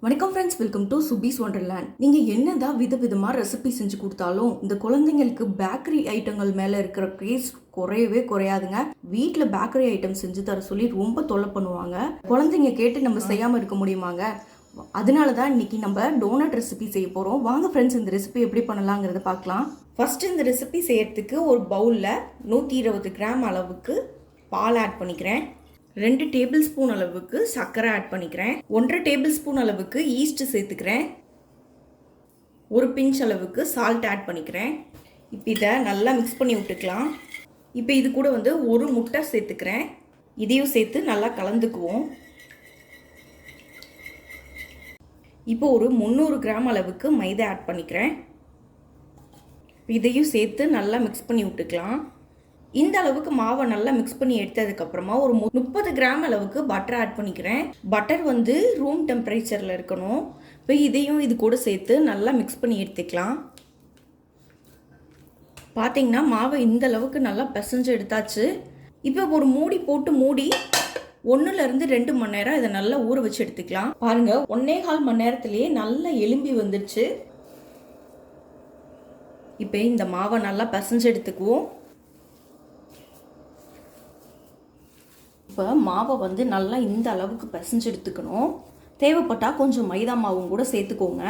வணக்கம் friends, welcome to சுபீஸ் wonderland. நீங்கள் என்னதான் விதவிதமாக ரெசிபி செஞ்சு கொடுத்தாலும் இந்த குழந்தைங்களுக்கு பேக்கரி ஐட்டங்கள் மேலே இருக்கிற கிரேஸ் குறையவே குறையாதுங்க. வீட்டில் பேக்கரி ஐட்டம் செஞ்சு தர சொல்லி ரொம்ப தொல்லை பண்ணுவாங்க. குழந்தைங்க கேட்டு நம்ம செய்யாமல் இருக்க முடியுமாங்க? அதனால தான் இன்னைக்கு நம்ம டோனட் ரெசிபி செய்ய போகிறோம். வாங்க ஃப்ரெண்ட்ஸ், இந்த ரெசிபி எப்படி பண்ணலாங்கிறத பார்க்கலாம். ஃபர்ஸ்ட் இந்த ரெசிபி செய்யறதுக்கு ஒரு பவுலில் 120 கிராம் அளவுக்கு பால் ஆட் பண்ணிக்கிறேன். 2 டேபிள் ஸ்பூன் அளவுக்கு சர்க்கரை ஆட் பண்ணிக்கிறேன். 1.5 டேபிள் ஸ்பூன் அளவுக்கு ஈஸ்ட் சேர்த்துக்கிறேன். ஒரு பிஞ்ச் அளவுக்கு சால்ட் ஆட் பண்ணிக்கிறேன். இப்போ இதை நல்லா மிக்ஸ் பண்ணி விட்டுக்கலாம். இப்போ இது கூட ஒரு முட்டை சேர்த்துக்கிறேன். இதையும் சேர்த்து நல்லா கலந்துக்குவோம். இப்போ ஒரு 300 கிராம் அளவுக்கு மைதா ஆட் பண்ணிக்கிறேன். இதையும் சேர்த்து நல்லா மிக்ஸ் பண்ணி விட்டுக்கலாம். இந்த அளவுக்கு மாவை நல்லா மிக்ஸ் பண்ணி எடுத்ததுக்கப்புறமா ஒரு 30 கிராம் அளவுக்கு பட்டர் ஆட் பண்ணிக்கிறேன். பட்டர் ரூம் டெம்பரேச்சரில் இருக்கணும். இப்போ இதையும் இது கூட சேர்த்து நல்லா மிக்ஸ் பண்ணி எடுத்துக்கலாம். பார்த்தீங்கன்னா மாவை இந்த அளவுக்கு நல்லா பிசைஞ்சு எடுத்தாச்சு. இப்போ ஒரு மூடி போட்டு மூடி 1-2 மணி நேரம் இதை நல்லா ஊற வச்சு எடுத்துக்கலாம். பாருங்க, 1.25 மணி நேரத்திலேயே நல்லா எலும்பி வந்துடுச்சு. இப்போ இந்த மாவை நல்லா பிசைஞ்சு எடுத்துக்குவோம். இப்போ மாவை நல்லா இந்த அளவுக்கு பிசைஞ்சு எடுத்துக்கணும். தேவைப்பட்டால் கொஞ்சம் மைதா மாவும் கூட சேர்த்துக்கோங்க.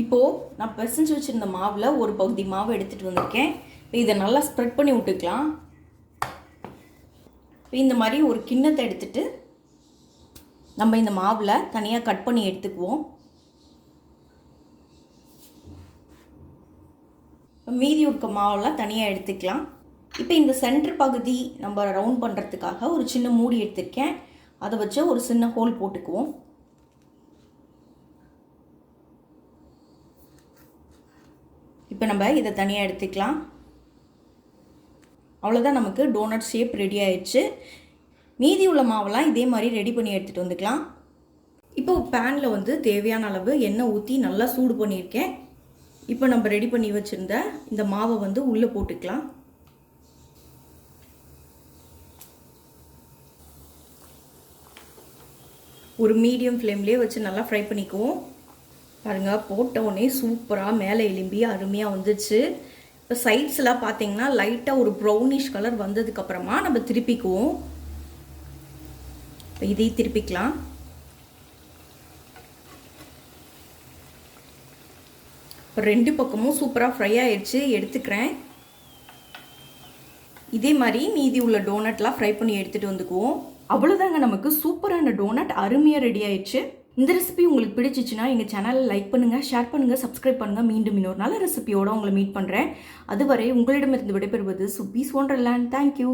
இப்போது நான் பிசைஞ்சு வச்சுருந்த மாவில் ஒரு பகுதி மாவை எடுத்துகிட்டு வந்திருக்கேன். இப்போ இதை நல்லா ஸ்ப்ரெட் பண்ணி விட்டுக்கலாம். இப்போ இந்த மாதிரி ஒரு கிண்ணத்தை எடுத்துகிட்டு நம்ம இந்த மாவில் தனியாக கட் பண்ணி எடுத்துக்குவோம். மீதி இருக்க மாவெல்லாம் தனியாக எடுத்துக்கலாம். இப்போ இந்த சென்டர் பகுதி நம்ம ரவுண்ட் பண்ணுறதுக்காக ஒரு சின்ன மூடி எடுத்திருக்கேன். அதை வச்சு ஒரு சின்ன ஹோல் போட்டுக்குவோம். இப்போ நம்ம இதை தனியாக எடுத்துக்கலாம். அவ்வளோதான், நமக்கு டோனட் ஷேப் ரெடி ஆயிடுச்சு. மீதி உள்ள மாவெல்லாம் இதே மாதிரி ரெடி பண்ணி எடுத்துகிட்டு வந்துக்கலாம். இப்போ பேனில் தேவையான அளவு எண்ணெய் ஊற்றி நல்லா சூடு பண்ணியிருக்கேன். இப்போ நம்ம ரெடி பண்ணி வச்சுருந்த இந்த மாவை உள்ளே போட்டுக்கலாம். ஒரு மீடியம் ஃப்ளேம்லேயே வச்சு நல்லா ஃப்ரை பண்ணிக்குவோம். பாருங்கள், போட்ட உடனே சூப்பராக மேலே எலும்பி அருமையாக வந்துச்சு. இப்போ சைட்ஸ்லாம் பார்த்தீங்கன்னா லைட்டாக ஒரு ப்ரௌனிஷ் கலர் வந்ததுக்கப்புறமா நம்ம திருப்பிக்குவோம். இப்போ இதையும் திருப்பிக்கலாம். இப்போ 2 பக்கமும் சூப்பராக ஃப்ரை ஆயிடுச்சு, எடுத்துக்கிறேன். இதே மாதிரி மீதி உள்ள டோனட்லாம் ஃப்ரை பண்ணி எடுத்துகிட்டு வந்துக்குவோம். அவ்வளோதாங்க, நமக்கு சூப்பரான டோனட் அருமையாக ரெடி ஆயிடுச்சு. இந்த ரெசிபி உங்களுக்கு பிடிச்சிச்சுன்னா எங்கள் சேனலை லைக் பண்ணுங்கள், ஷேர் பண்ணுங்கள், சப்ஸ்கிரைப் பண்ணுங்கள். மீண்டும் இன்னொரு நல்ல ரெசிபியோடு உங்களை மீட் பண்ணுறேன். அதுவரை உங்களிடமிருந்து விடைபெறுவது சுபீஸ் ஒண்டர்லேண்ட். தேங்க்யூ.